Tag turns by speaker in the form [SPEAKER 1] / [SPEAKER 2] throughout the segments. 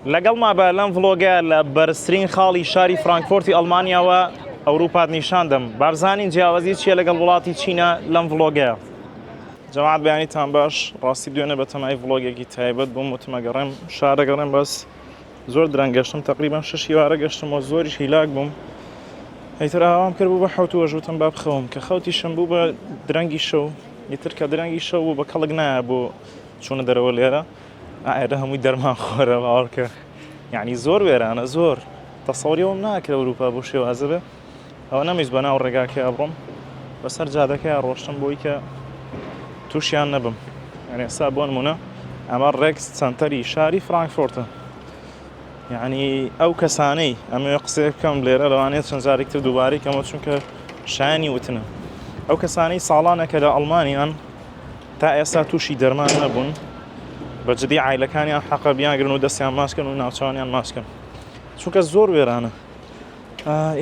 [SPEAKER 1] لەگەڵ ما بە لەم ڤڵۆگە لە بەرزترین خاڵی شاری فرانکفۆرتی ئەڵمانیاوە ئەوروپات نیشاندەم. بارزانین جیاوازی چییە لەگەڵ وڵاتی چینە لەم ڤڵۆگەیە. جەماعەت بەیانیتان باش، ڕاستی دوێنێ بە تەمای ڤڵۆگێکی تایبەت بووم وتمەگەڕێم شارەگەڕێم بەس زۆر درەنگ گەشتم، تەقریبان 6 وارە گەشتمەوە، زۆریش هیلاک بووم. ئەیتر ئاوام کرد بوو بە حەوتووە ژوتم با بخەوم کە خەوتیشم بوو بە درەنگی شەو. ئیتر کە درەنگی شەو بوو بە کەڵک نایە بۆ چوونە دەرەوە لێرە. ئێرە هەمووی دەرمان خۆرە باوەڕکە، یعنی زۆر وێرانە، زۆر تەسەووریەوەم ناکرێ ئەوروپا بۆ شێوازە بێ. ئەوە نەمیست بەناو ڕێگاکەیە بڕۆم، بەسەر جادەکەیە ڕۆشتم بۆی کە تووشیان نەبم. یعنی ئێستا بۆ نمونە ئەمە ڕێکس سەنتەری شاری فرانکفۆرتە. یعنی ئەو کەسانەی ئەمێ قسێ بکەم لێرە لەوانێت چەند جارێکتر دووبارەی کەمە چونکە شایانی وتنە. ئەو کەسانەی ساڵانەکە لە ئەڵمانیان تا ئێستا تووشی دەرمان نەبوون، بەجددی عایلەکانیان حەقە بیانگرن و دەستیان ماچکەن و ناوچوانیان ماچکەن، چونکە زۆر وێرانە.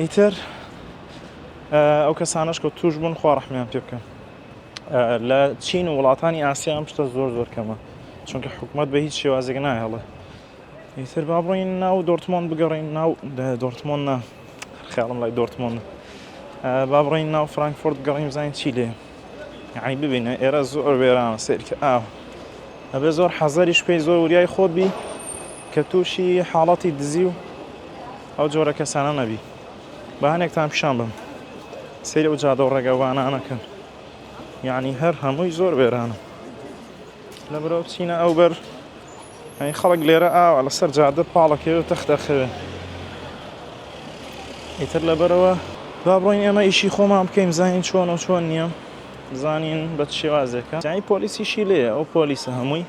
[SPEAKER 1] ئیتر ئەو کەسانەش کە توش بوون خوا ڕەحمیان پێ بکەن. لە چین و وڵاتانی ئاسیا ئەم شتە زۆر زۆر کەمە، چونکە حکوومەت بە هیچ شێوازێک نایهەڵێ. ئیتر با بڕۆین ناو دۆرتمۆند بگەڕین، ناو دۆرتمۆند نا خیاڵم لای دۆرتمۆند، با بڕۆین ناو فرانکفۆرت بگەڕین بزانین چی لێ. یعنی ببینە ئێرە زۆر وێرانە، سیرکە ئاو ئەبێ زۆر حەزەریش پێی، زۆر وریای خۆت بی کە تووشی حاڵەتی دزی و ئەو جۆرە کەسانە نەبی. بە هەنێکتان پیشان بم سەیری ئەو جادە و ڕێگەوانانەکەن، یعنی هەر هەمووی زۆر وێرانە. لە بەرەو بچینە ئەو بەر، ئەی خەڵک لێرە ئاوە لەسەر جادە پاڵەکەوێ و تەختەخەوێ. ئیتر لەبەرەوە با بڕۆین ئێمە ئیشی خۆمان بکەین، بزانین چۆن و چۆن نییە، بزانین بە چ شێوازێکە. جای پۆلیسیشی لێیە، ئەو پۆلیسە هەمووی،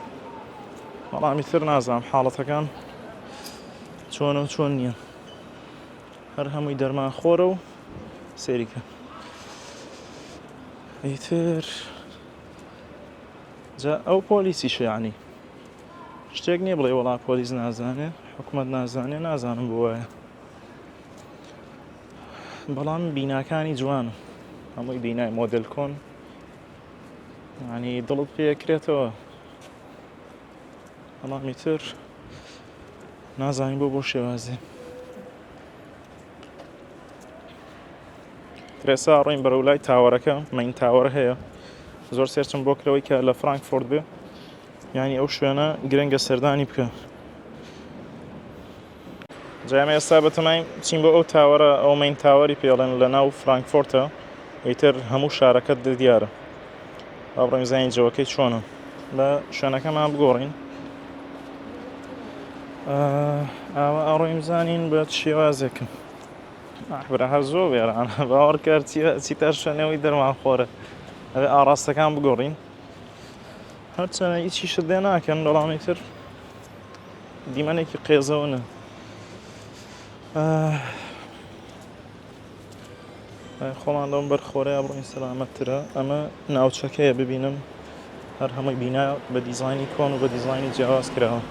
[SPEAKER 1] بەڵامی تر نازانم حاڵەتەکان چۆن و چۆن نییە. هەر هەمووی دەرمان خۆرە و سێریکە. ئیتر جا ئەو پۆلیسیشە، یعنی شتێک نییە بڵێ وەڵا پۆلیس نازانێ، حکوومەت نازانێ، نازانم بۆ وایە. بەڵام بیناکانی جوانە، هەمووی بینای مۆدل کۆن، یعنی دڵت پێکرێتەوە. بەڵامی تر نازانین بۆ شێوازێ. ترێسا ڕۆین بەرەو لای تاوەرەکە، مەین تاوەرە هەیە، زۆر سێرچم بۆ کرەوەی کە لە فرانکفۆرت بێ، یعنی ئەو شوێنە گرنگە سەردانی بکە. جامە ئێستا بەتەمای چین بۆ ئەو تاوەرە، ئەو مەین تاوەری پێڵێن لە ناو فرانکفۆرتە. ئیتر هەموو شارەکەت دیارە. با بڕۆین بزانین جەوەکەی چۆنە. لە شوێنەکەمان بگۆڕین، ئەڕۆین بزانین بە چ شێوازێکە. برا هەر زۆر وێرانە، باوەڕ کرد چیتە شوێنەوەی دەرمان خۆرە. ئەوێ ئاڕاستەکان بگۆڕین، هەرچەنە هیچی شت لێ ناکەن، بەڵامی تر دیمەنێکی قێزەونە. خۆمان لەم بەرخۆرەیە بڕۆین سەلامەتترە. ئەمە ناوچەکەیە، ببینم هەر هەمووی بینا بە دیزاینی کۆن و بە دیزاینی جیاواز کراوە.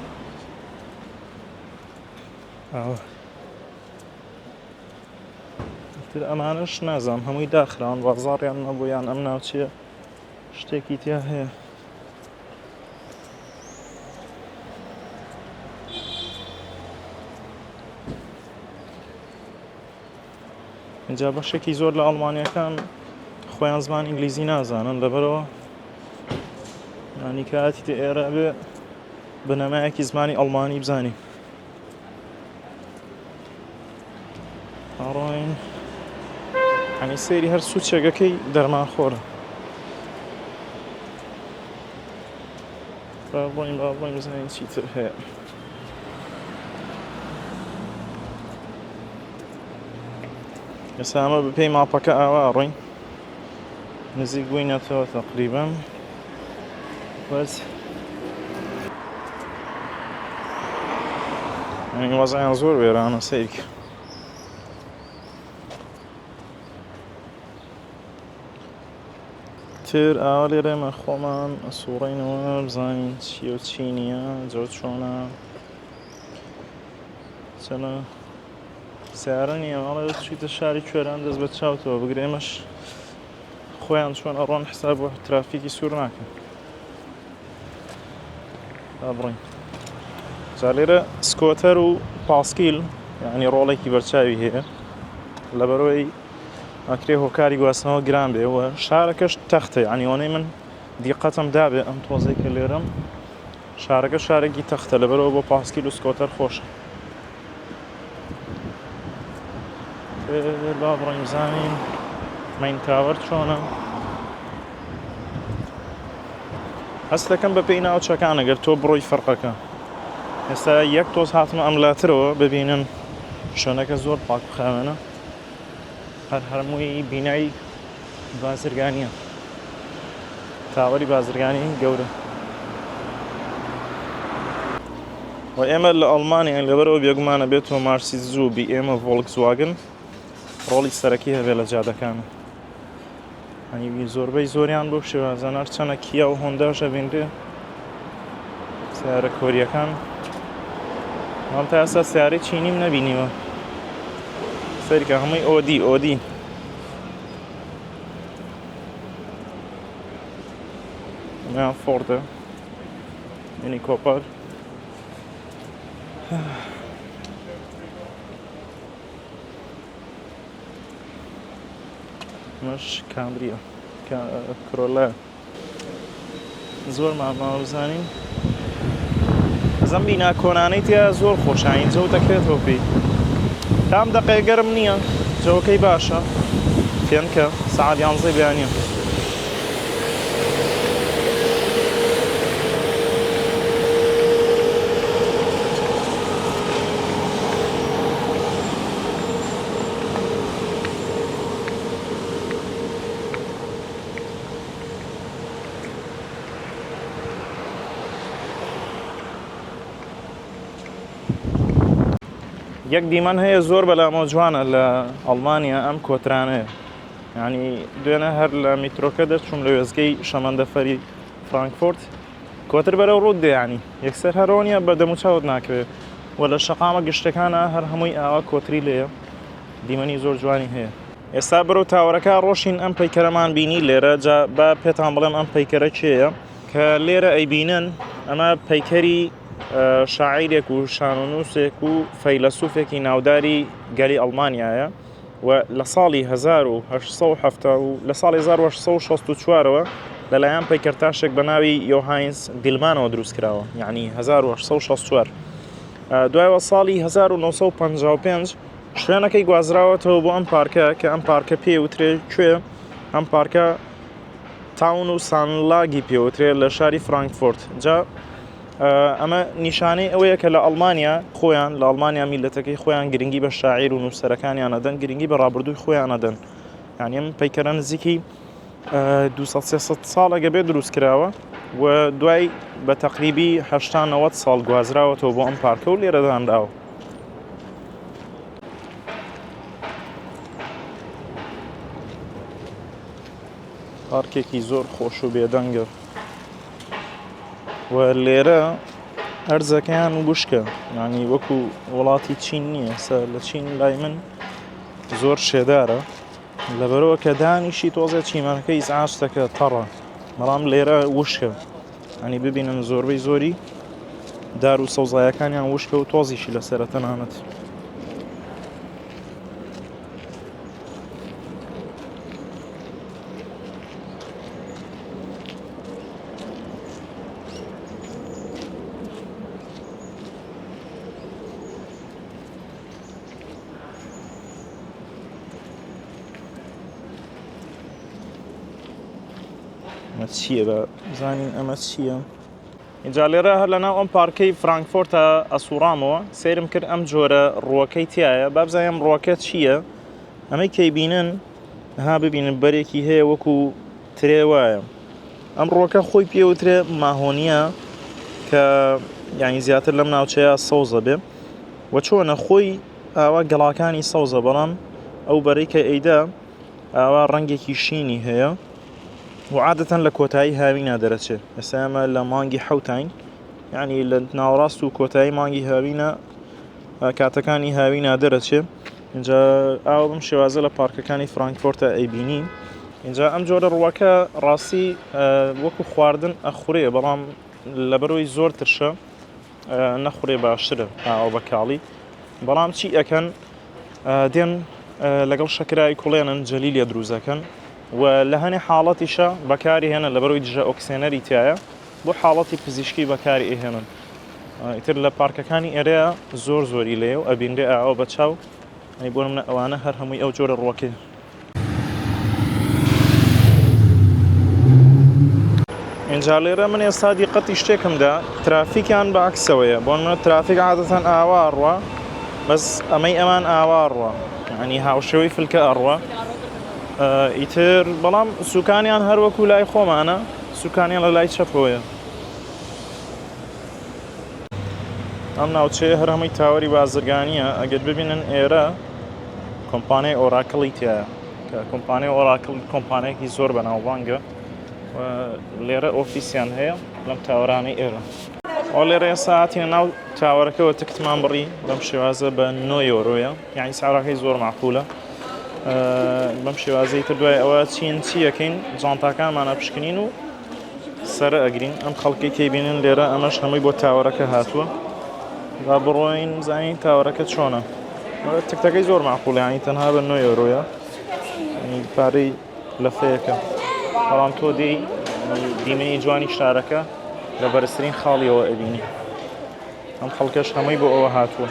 [SPEAKER 1] تر ئەمانش نازانم هەمووی داخراون، بازاڕیان نەبوویان ئەم ناوچەیە شتێکی تیا هەیە. اینجا بەشێکی زۆر لە ئەڵمانیەکان خۆیان زمان ئینگلیزی نازانن، لەبەرەوە یانی کاتی تە ئێرە بێ بنەمایەکی زمانی ئەڵمانی بزانین. ئەڕۆین هەنی سەیری هەر سوچێگەکەی دەرمان خۆرە. با بڕۆین بزانین چیتر هەیە. ئێستا ئەمە بە پێی ماپەکە ئاوا ڕۆین، نزیک بووینەتەوە تەقریبەن. بەس وەزعیان زۆر وێرانە، سەیرکە. تر ئاوا لێرە ئێمە خۆمان ئەسووڕێینەوە بزانین چیە و چی نییە، جۆ چۆنە. چەنە سیارە نییە، ماڵێ چیتە شاری کوێران دەست بە چاوتەوە بگرێمەش خۆیان چۆن ئەڕۆن حساب بۆ ترافیکی سوور ناکەن. با بڕۆین جا لێرە سکۆتەر و پاسکیل یعنی ڕۆڵێکی بەرچاوی هەیە لەبەرەوەی ئەکرێ هۆکاری گواستنەوە گران بێ و شارەکەش تەختە یعنی ئەوەی من دیقەتم دابێ ئەم تۆزەی کە لێرەم شارەکە شارێکی تەختە لەبەرەوە بۆ پاسکیل و سکۆتەر خۆشە. با بڕۆین بزانین مین تاوەر چۆنە. هەست دەکەم بە پێی ناوچەکان ئەگەر تۆ بڕۆی فەرقەکە. ئێستا یەک تۆز هاتمە ئەملاترەوە ببینن شوێنەکە زۆر پاک بخاوێنە هەرمووی بینایی بازرگانیە تاوەری بازرگانی گەورە و ئێمە لە ئەڵمانیا لەبەرەوە بێگومانە بێتەوە مارسیدس و بی ئێمە ڤۆڵکسواگن ڕۆڵی سەرەکی هەبێ لە جادەکانە هەنیوی زۆربەی زۆریان بۆ شێوازان هەرچەنە کیا و هۆنداژە بینرێ سیارە کۆریەکان ماڵ تا ئێستا سیارەی چینیم نەبینیوە سەریکە هەمووی ئۆدی ئەمەیان فۆردە مینی کۆپەر مەش کامبریە کرۆلە زۆر ماماوە بزانین زەم بینا کۆنانەی تیا زۆر خۆشایین جەو دەکرێتەوە پێی تام دەقەیە گەرم نییە جەوەکەی باشە فێنکە سەعات 11 بەیانیە یەک دیمەن هەیە زۆر بەلامۆ جوانە لە ئەڵمانیا ئەم کۆترانەیە یعنی دوێنە هەر لە میترۆکە دەچووم لە وێزگەی شەمەندەفەری فرانکفۆرت کۆتر بەرەو ڕوود دەیانی یەکسەر هەرۆنیە بە دەموچاوت ناکەوێت و لە شەقامە گشتەکانە هەر هەمووی ئاوا کۆتری لێیە دیمەنی زۆر جوانی هەیە. ئێستا بەرەو تاوەرەکە ڕۆشین ئەم پەیکەرەمان بینی لێرە جا با پێتان بڵێم ئەم پەیکەرە کێیە کە لێرە ئەیبینن ئەمە پەیکەری شاعیرێک و شانۆنووسێک و فەیلسوفێکی ناوداری گەلی ئەڵمانیایە و لە ساڵی 1870 و لە ساڵی 1864ەوە لەلایەن پەیکەرتاشێک بە ناوی یۆهاینس دیلمانەوە دروست کراوە یعنی 1864 دوایەوە ساڵی 1955 شوێنەکەی گوازراوەتەوە بۆ ئەم پارکە کە ئەم پارکە پێوترێ کوێ ئەم پارکە تاون و سانلاگی پێوترێت لە شاری فرانکفۆرت جا ئەمە نیشانەی ئەوەیە کە لە ئەڵمانیا خۆیان لە ئەڵمانیا میلەتەکەی خۆیان گرنگی بە شاعیر و نووسەرەکانیان ئەدەن گرنگی بە ڕابردووی خۆیان ئەدەن یعنی ئەم پەیکەرە نزیکی 200 ساڵەگە بێ دروست کراوە و دوای بە تەقریبی 80 ساڵ گوازراوەتەوە بۆ ئەم پارکە و لێرە دانراوە. پارکێکی زۆر خۆش و بێدەنگە و لێرە هەرزەکەیان وشکە یعنی وەکو وڵاتی چین نییە لە چین لای من زۆر شێدارە لەبەرەوە کە دانیشی تۆزە چیمانەکە ئیزعاج دەکە تەڕە بەڵام لێرە وشکە ینی ببینن زۆربەی زۆری دار و سەوزایەکانیان وشکە و تۆزیشی لەسەرە تەنانەت. ئەمە چییە بزانین ئەمە چییە؟ اینجا لێرە هەر لەناو ئەم پارکەی فرانکفۆرتە ئەسوڕامەوە سیرم کرد ئەم جۆرە ڕووەکەی تایە با بزانم ڕووەکە چییە ئەمەی کەی بینن ها ببینن بەرێکی هەیە وەکو ترێ وایە ئەم ڕووەکە خۆی پێوترێ ماهۆنیە کە یانی زیاتر لەم ناوچەیە سەوزە بێ و چۆنە خۆی ئاوا گەڵاکانی سەوزە بەڵام ئەو بەرەی کە ئەیدا ئاوا ڕەنگێکی شینی هەیە و عادەتەن لە کۆتایی هاوینە دەرەچێت ئێستا ئەمە لە مانگی حەوتین یعنی لە ناوەڕاست و کۆتایی مانگی هاوینە کاتەکانی هاوینە دەرەچێت اینجا ئاوا بم شێوازە لە پارکەکانی فرانکفۆرتە ئەیبینی اینجا ئەم جۆرە ڕووەکە ڕاستی وەکو خواردن ئەخورێ بەڵام لەبەرەوەی زۆر ترشە نەخورێ باشترە ئەو بەکاڵی بەڵام چی ئەکەن دێن لەگەڵ شەکرای کوڵێنن جەلیلە دروزەکەن و لە هەنێ حاڵەتیشە بەکاری هێنن لەبەرەوەی دژە ئۆکسێنەری تایە بۆ حاڵەتی پزیشکی بەکاری ئێهێنن ئیتر لە پارکەکانی ئێرەیە زۆری لێ و ئەبینرێ ئاوە بە چاو بۆ منە ئەوانە هەر هەمووی ئەو جۆرە ڕۆکێ اینجا لێرە من ئێستا دیقەتی شتێکمدا ترافیکیان بەعکسەوەیە بۆ منە ترافیک عادەتەن ئاواڕوە بەس ئەمەی ئەمان ئاواڕوە یعنی هاوشێوەی فلکە ئەڕوە ئیتر بەڵام سوکانیان هەروەکو لای خۆمانە سوکانیان لە لای چەپەوەیە ئەم ناوچەیە هەر هەمووی تاوەری بازرگانیە ئەگەر ببینن ئێرە کۆمپانیای ئۆراکڵی تایە کە کۆمپانیای ئۆراکڵ کۆمپانیایەکی زۆر بەناوبانگە لێرە ئۆفیسیان هەیە لەم تاوەرانەی ئێرە ئەو لێرە ئێستا هاتینە ناو تاوەرەکەەوە تکتمان بڕی بەم شێوازە بە 9 یۆرۆیە یعنی سعرەکەی زۆر معقولە بەم شێوازەی تر دوای ئەوە چی یەکەین جانتاکانمانە پشکنین و سەرە ئەگرین ئەم خەڵکی کەی بینن لێرە ئەمەش هەمووی بۆ تاوەرەکە هاتووە با بڕۆین زانین تاوەرەکە چۆنە تکتەکەی زۆر معقولە ینی تەنها بە 9 یۆرۆیە پارەی لەفەیەکە بەڵام تۆ دێی دیمەنی جوانی شارەکە لە بەرزترین خاڵیەوە ئەبینی ئەم خەڵکەش هەمووی بۆ ئەوە هاتووە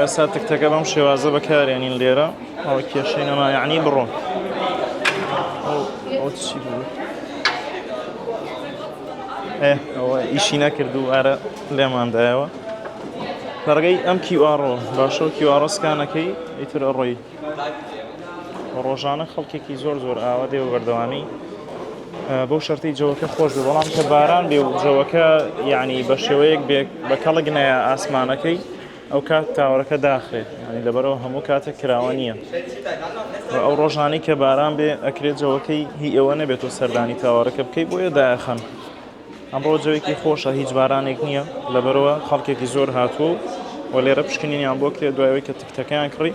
[SPEAKER 1] ئێستا تکتەکە بەم شێوازە بەکارێنین لێرە ئەوە کێشەی نەما یعنی بڕۆن ئەو چی بوو ئەوە ئیشی نەکردو ئارە لێماندایەوە بەڕگەی ئەم کیوآڕۆ باشەوە کیوآڕۆ سکانەکەی ئیتر ئەڕۆی ڕۆژانە خەڵکێکی زۆر ئاوا دێ و بەردەوامی بەو شەرتی جەوەکە خۆش بێ بەڵام کە باران بێ و جەوەکە یعنی بە شێوەیەک بە کەڵک نایە ئاسمانەکەی ئەو کات تاوەرەکە داخرێت ینی لەبەرەوە هەموو کاتێک کراوە نییە ئەو ڕۆژانەی کە باران بێ ئەکرێت جەوەکەی هی ئێوە نەبێت و سەردانی تاوەرەکە بکەی بۆیە داخەن ئەمڕۆ جەوێکی خۆشە هیچ بارانێک نییە لەبەرەوە خەڵکێکی زۆر هاتووە و لێرە پشکنینیان بۆ کرێت دوایەوەی کە تکتەکەیان کڕی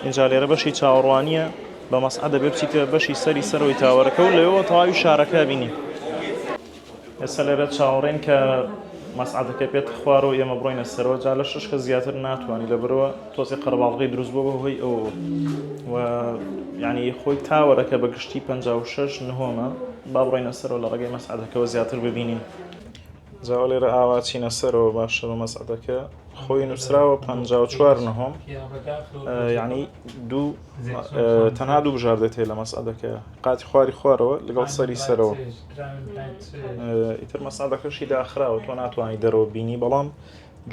[SPEAKER 1] اینجا لێرە بەشی چاوەڕوانیە بە مەسعەدە بێ بچیتە بەشی سەرەوەی تاوەرەکە و لەوێەوە تەواوی شارەکە بینی ئێستا لێرە چاوەڕێن کە مەسعەدەکە پێت خوارەوە ئێمە بڕۆینە سەرەوە جا لە 6 کە زیاتر ناتوانانی لەبەرەوە تۆزی قەرەباڵغی دروست بووە بەهۆی ئەوە و یعنی خۆی تاوەرەکە بە گشتی 56 نهۆمە با بڕۆینە سەرەوە لە ڕێگەی مەسعەدەکەەوە زیاتر ببینین جاوە لێرە ئاوا چینە سەرەوە باشە بە مەسعەدەکە خۆی نووسراوە 54 نهۆم یعنی تەنها دوو بژار دێتێ لە مەسعەدەکە قاتی خواری خوارەوە لەگەڵ سەری سەرەوە ئیتر مەسعەدەکەشی داخراوە تۆ ناتوانانی دەرەوە بینی بەڵام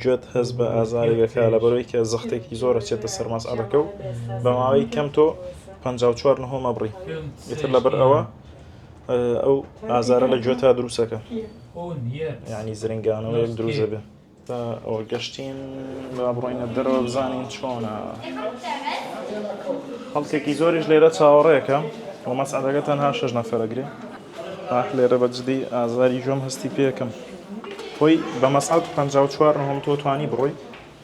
[SPEAKER 1] گوێت هەز بە ئازارێکەکە لەبەرەوەی کە زەختێکی زۆرە چێتە سەر مەسعەدەکە و بە ماوەی کەم تۆ 54 نهۆمە بڕی ئیتر لەبەر ئەوە ئەو ئازارە لە گوێتە دروستەکە یعنی زرنگانەوەیەک دروزە بێ ئەوە گەشتین با بڕۆینە دەرەوە بزانین چۆنە خەڵکێکی زۆریش لێرە چاوەڕێیەکە بۆ مەسعەدەکە تەنها 6 نەفەرەگرێ لێرە بەجددی ئازاری گوێم هەستی پێکەم خۆی بە مەسعەد 54 نهۆم تۆ توانی بڕۆی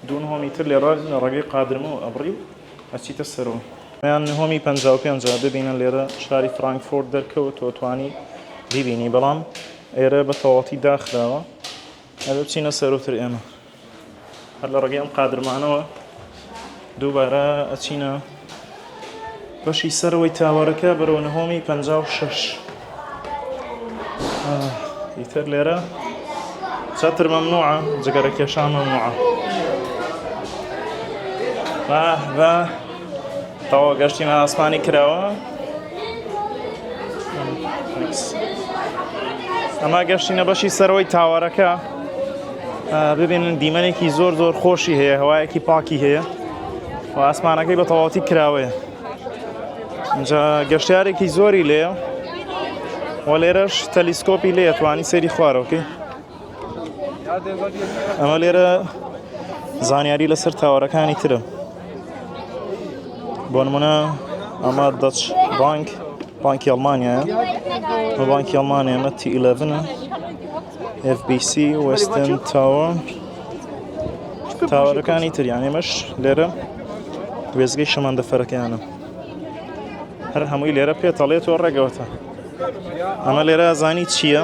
[SPEAKER 1] 2 نهۆمی تر لێرە لە ڕێگەی قادرمەوە ئەبڕی و ئەچیتە سەرەوە یان نهۆمی 55 ببینن لێرە شاری فرانکفۆرت دەرکەوت تۆ توانی بیبینی بەڵام ئێرە بە تەواتی داخراوە ئەبێ بچینە سەرۆتر ئێمە هەر لە ڕێگەی ئەم قادرمانەوە دووبارە ئەچینە بەشی سەرەوەی تاوەرەکە بەرەو نهۆمی 56 ئیتر لێرە چەتر مەمنوعە جگەرە کێشان مەمنوعە بە تەوا گەشتینە ئاسمانی کراوە ئەمە گەشتینە بەشی سەرەوەی تاوەرەکە ببینن دیمەنێکی زۆر خۆشی هەیە هەوایەکی پاکی هەیە و ئاسمانەکەی بە تەواوەتی کراوەیە اینجا گەشتیارێکی زۆری لێیە و لێرەش تەلیسکۆپی لێیە توانی سەیری خوارەوەکەی ئەمە لێرە زانیاری لەسەر تاوەرەکانی ترە بۆ نمونە ئەمە دەچ بانکی ئەڵمانیایە بە بانکی ئەڵمانیا ئەمە T11 FBC وسترن تاوەرەکانی تر یان ئێمەش لێرە وێزگەی شەمەندەفەرەکەیانە هەر هەمووی لێرە پێتەڵێتەوە ڕێگەوەتە ئەمە لێرە ئازانی چییە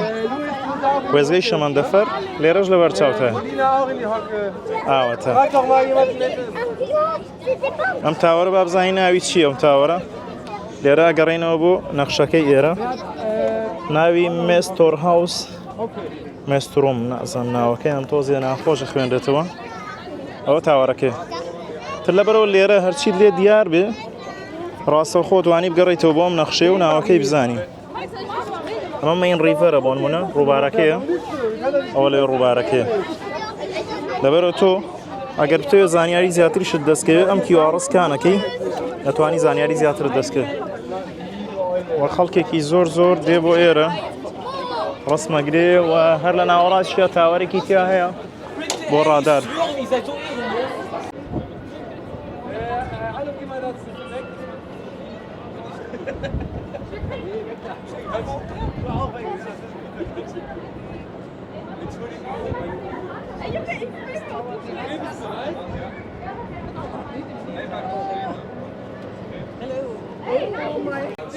[SPEAKER 1] وێزگەی شەمەندەفەر لێرەش لە بەرچاوتە ئاوەتە ئەم تاوەرە با بزانین ناوی چییە ئەم تاوەرە لێرە گەڕێنەوە بۆ نەخشەکەی ئێرە ناوی مێستۆر هاوس مێستروم نازانم ناوەکەی ئەم تۆزیە ناخۆشە خوێندرێتەوە ئەوە تاوەڕەکەی تر لەبەرەوە لێرە هەرچیت لێ دیار بێ ڕاستەوخۆ توانی بگەڕێیتەوە بۆ ئەم نەخشەیە و ناوەکەی بزانی ئەمە مەین ڕیڤەرە بۆ نمونە ڕووبارەکەیە ئەوە لێ ڕووبارەکەیە لەبەرەوە تۆ ئەگەر بتەوێت زانیاری زیاتریشت دەستکەوێت ئەم QR سکانەکەی دەتوانی زانیاری زیاتر دەستکەوێت وە خەڵکێکی زۆر دێ بۆ ئێرە ڕسمەگرێ و هەر لە ناوەڕاستیە تاوەرێکی تیا هەیە بۆ ڕادار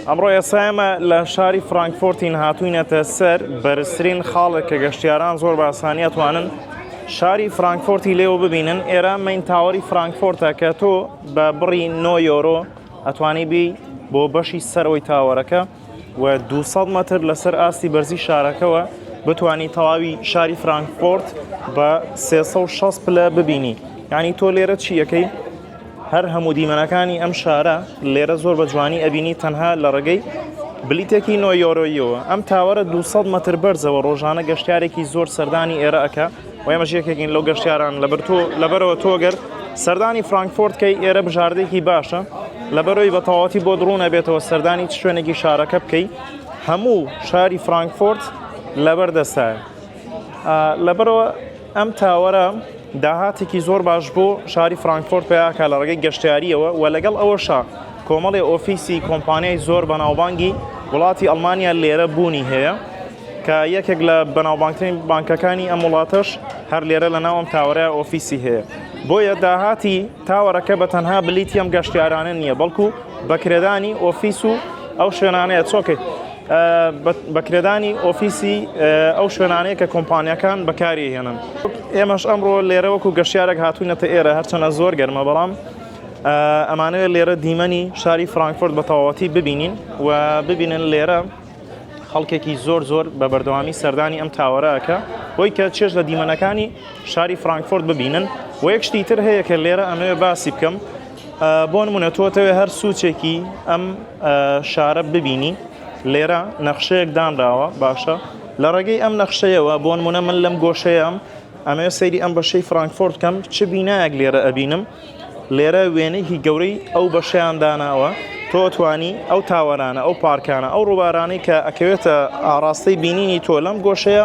[SPEAKER 1] ئەمڕۆ ئێسایمە لە شاری فرانکفۆرتین هاتووینەتە سەر بەرزترین خاڵێک کە گەشتیاران زۆر بە ئاسانی ئەتوانن شاری فرانکفۆرتی لێوە ببینن. ئێرە مەین تاوەری فرانکفۆرتە کە تۆ بە بڕی 9 یۆرۆ ئەتوانی بی بۆ بەشی سەرەوەی تاوەرەکە و 200 مەتر لەسەر ئاستی بەرزی شارەکەەوە بتوانی تەواوی شاری فرانکفۆرت بە 360 پلە ببینی. یعنی تۆ لێرە چی یەکەی هەر هەموو دیمەنەکانی ئەم شارە لێرە زۆر بە جوانی ئەبینی تەنها لە ڕێگەی بلیتێکی 9 یۆرۆیەوە. ئەم تاوەرە 200 مەتر بەرزەوە ڕۆژانە گەشتیارێکی زۆر سەردانی ئێرە ئەکە و ئێمەش یەکێکین لەو گەشتیاران لەبەرەوە تۆگەر سەردانی فرانکفۆرتکەی ئێرە بژاردەیەکی باشە لەبەرەوەی بە تەواوەتی بۆ دڕوو نەبێتەوە سەردانی شوێنێکی شارەکە بکەی هەموو شاری فرانکفۆرت لەبەر دەستایە. لەبەرەوە ئەم تاوەرە داهاتێکی زۆر باش بۆ شاری فرانکفۆرت پێیاکە لە ڕێگەی گەشتیاریەوە و لەگەڵ ئەوەشا کۆمەڵی ئۆفیسی کۆمپانیای زۆر بەناوبانگی وڵاتی ئەڵمانیا لێرە بوونی هەیە کە یەکێک لە بەناوبانگترین بانکەکانی ئەم وڵاتەش هەر لێرە لە ناو ئەم تاوەرە ئۆفیسی هەیە. بۆیە داهاتی تاوەرەکە بە تەنها بلیتی ئەم گەشتیارانە نییە بەڵکو بەکرێدانی ئۆفیس و ئەو شوێنانەیە چۆکێ بەکرێدانی ئۆفیسی ئەو شوێنانەیە کە کۆمپانیەکان بەکاری هێنن. ئێمەش ئەمڕۆ لێرە وەکو گەشتیارێک هاتووینەتە ئێرە هەرچەنە زۆر گەرمە بەڵام ئەمانەوێت لێرە دیمەنی شاری فرانکفۆرت بە تەواوەتی ببینین و ببینن لێرە خەڵکێکی زۆر بە بەردەوامی سەردانی ئەم تاوەرەکە بۆی کە چێژ لە دیمەنەکانی شاری فرانکفۆرت ببینن. و یەک شتی تر هەیە کە لێرە ئەمەوێ باسی بکەم بۆ نمونە تۆتەوێ هەر سوچێکی ئەم شارە ببینی لێرە نەخشەیەک دانراوە باشە لە ڕێگەی ئەم نەخشەیەوە بۆ نمونە من لەم گۆشەیەم ئەمەوێ سەیری ئەم بەشەی فرانکفۆرت بکەم چ بینایەک لێرە ئەبینم لێرە وێنەیەکی گەورەی ئەو بەشەیان داناوە تۆ توانی ئەو تاوەرانە ئەو پارکانە ئەو ڕووبارانەی کە ئەکەوێتە ئاڕاستەی بینینی تۆ لەم گۆشەیە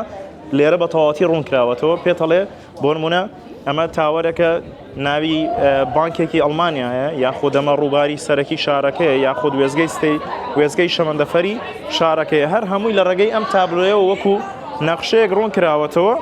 [SPEAKER 1] لێرە بە تەواوەتی ڕوونکراوەتەوە پێتەڵێ بۆ نمونە ئەمە تاوەرێکە ناوی بانکێکی ئەڵمانیایە یاخود ئەمە ڕووباری سەرەکی شارەکەیە یاخود وێزگەی شەمەندەفەری شارەکەیە هەر هەمووی لە ڕێگەی ئەم تابلۆیەوە وەکو نەخشەیەک ڕوون کراوەتەوە.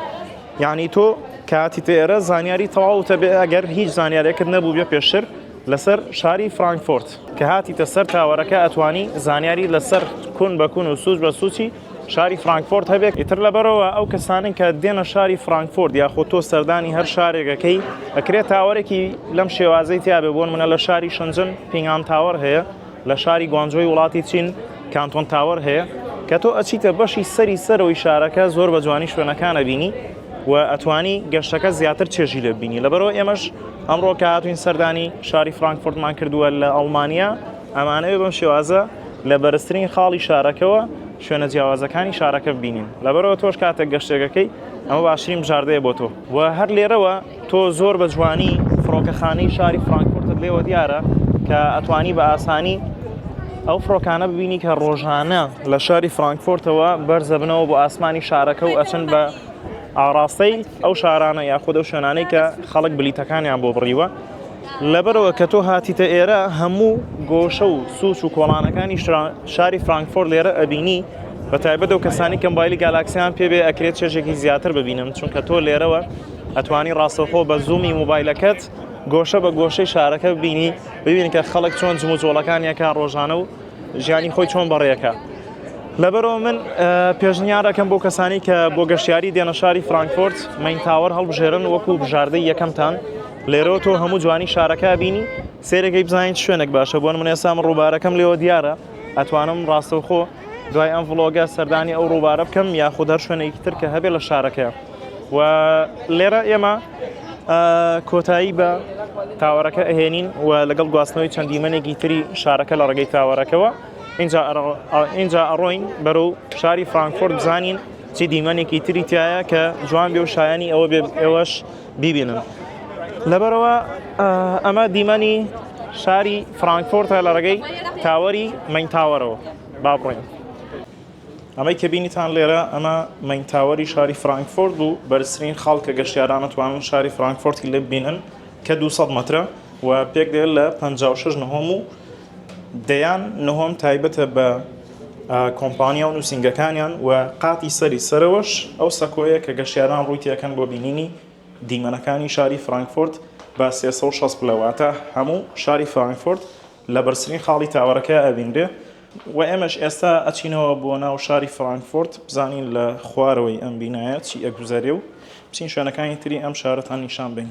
[SPEAKER 1] یعنی تۆ کاتی ئێرە زانیاری تەواوتە بێ ئەگەر هیچ زانیارێکت نەبوو بێ پێشتر لەسەر شاری فرانکفۆرت کە هاتیتە سەر تاوەرەکە ئەتوانی زانیاری لەسەر کون بە کون و سوچ بە سوچی شاری فرانکفۆرت هەبێت. ئیتر لەبەرەوە ئەو کەسانن کە دێنە شاری فرانکفۆرت یاخۆ تۆ سەردانی هەر شارێکەکەی ئەکرێت تاوەرێکی لەم شێوازەی تیابێ بۆن منە لە شاری شەنجن پینگان تاوەر هەیە لە شاری گوانجۆی وڵاتی چین کانتۆن تاوەر هەیە کە تۆ ئەچیتە بەشی سەرەوەی شارەکە زۆر بە جوانی شوێنەکانە بینی و ئەتوانی گەشتەکە زیاتر چێژی لێ بینی. لەبەرەوە ئێمەش ئەمڕۆ کە هاتوین سەردانی شاری فرانکفۆرتمان کردووە لە ئەڵمانیا ئەمانەوێ بەم شێوازە لە بەرزترین خاڵی شارەکەەوە شوێنە جیاوازەکانی شارەکە ببینین. لەبەرەوە تۆش کاتێک گەشتێکەکەی ئەمە باشترین بژاردەیە بۆ تۆ و هەر لێرەوە تۆ زۆر بە جوانی فڕۆکەخانەی شاری فرانکفۆرتت لێوە دیارە کە ئەتوانی بە ئاسانی ئەو فڕۆکانە ببینی کە ڕۆژانە لە شاری فرانکفۆرتەوە بەرزە بنەوە بۆ ئاسمانی شارەکە و ئەچن بە ئاڕاستەی ئەو شارانە یاخود ئەو شوێنانەی کە خەڵک بلیتەکانیان بۆ بڕیوە. لەبەرەوە کە تۆ هاتیتە ئێرە هەموو گۆشە و سوچ و کۆڵانەکانی شاری فرانکفۆرت لێرە ئەبینی بە تایبەت ئەو کەسانی کە مۆبایلی گالاکسیان پێبێ ئەکرێت چێژێکی زیاتر ببینم چونکە تۆ لێرەوە ئەتوانی ڕاستەخۆ بە زوومی مۆبایلەکەت گۆشە بە گۆشەی شارەکە ببینی کە خەڵک چۆن جموجۆڵەکانیەکە ڕۆژانە و ژیانی خۆی چۆن بەڕێەکە. لەبەرەوە من پێشنیارەکەم بۆ کەسانی کە بۆ گەشتیاری دێنە شاری فرانکفورت مەین تاوەر هەڵبژێرن وەکو بژاردەی یەکەمتان لێرەوە تۆ هەموو جوانی شارەکە بینی سێرەکەی بزانین شوێنێک باشە بۆ من ئێستا من ڕووبارەکەم لێوە دیارە ئەتوانم ڕاستەوخۆ دوای ئەم ڤڵۆگە سەردانی ئەو ڕووبارە بکەم یاخود هەر شوێنێکی تر کە هەبێ لە شارەکەیە و لێرە ئێمە کۆتایی بە تاوەرەکە ئەهێنین و لەگەڵ گواستنەوەی چەند دیمەنێکی تری شارەکە لە ڕێگەی تاوەرەکەەوە اینجا ئەڕۆین بەرەو شاری فرانکفورت بزانین چی دیمەنێکی تری تایە کە جوان بێ و شایانی ئەوە بێ ئێوەش بیبینن لەبەرەوە ئەمە دیمەنی شاری فرانکفورتە لە ڕێگەی تاوەری مەین تاوەرەوە با بڕۆین ئەمەی کە بینیتان لێرە ئەمە مەین تاوەری شاری فرانکفورت بوو بەرزترین خاڵکە گەشتیاران ئەتوانن شاری فرانکفورتی لێ ببینن کە 200 مەترە و پێک دێت لە 56 نهۆم و دەیان نهۆم تایبەتە بە کۆمپانیا و نووسنگەکانیان و قاتی سەری سەرەوەش ئەو سەکۆیە کە گەشتیاران ڕووی تێکەن بۆ بینینی دیمەنەکانی شاری فرانکفورت بە 360 پلەواتە هەموو شاری فرانکفورت لە بەرزترین خاڵی تاوەرەکە ئەبیندرێ و ئێمەش ئێستا ئەچینەوە بۆ ناو شاری فرانکفورت بزانین لە خوارەوەی ئەم بینایە چی ئەگوزارێ و بچین شوێنەکانی تری ئەم شارەتان نیشان بین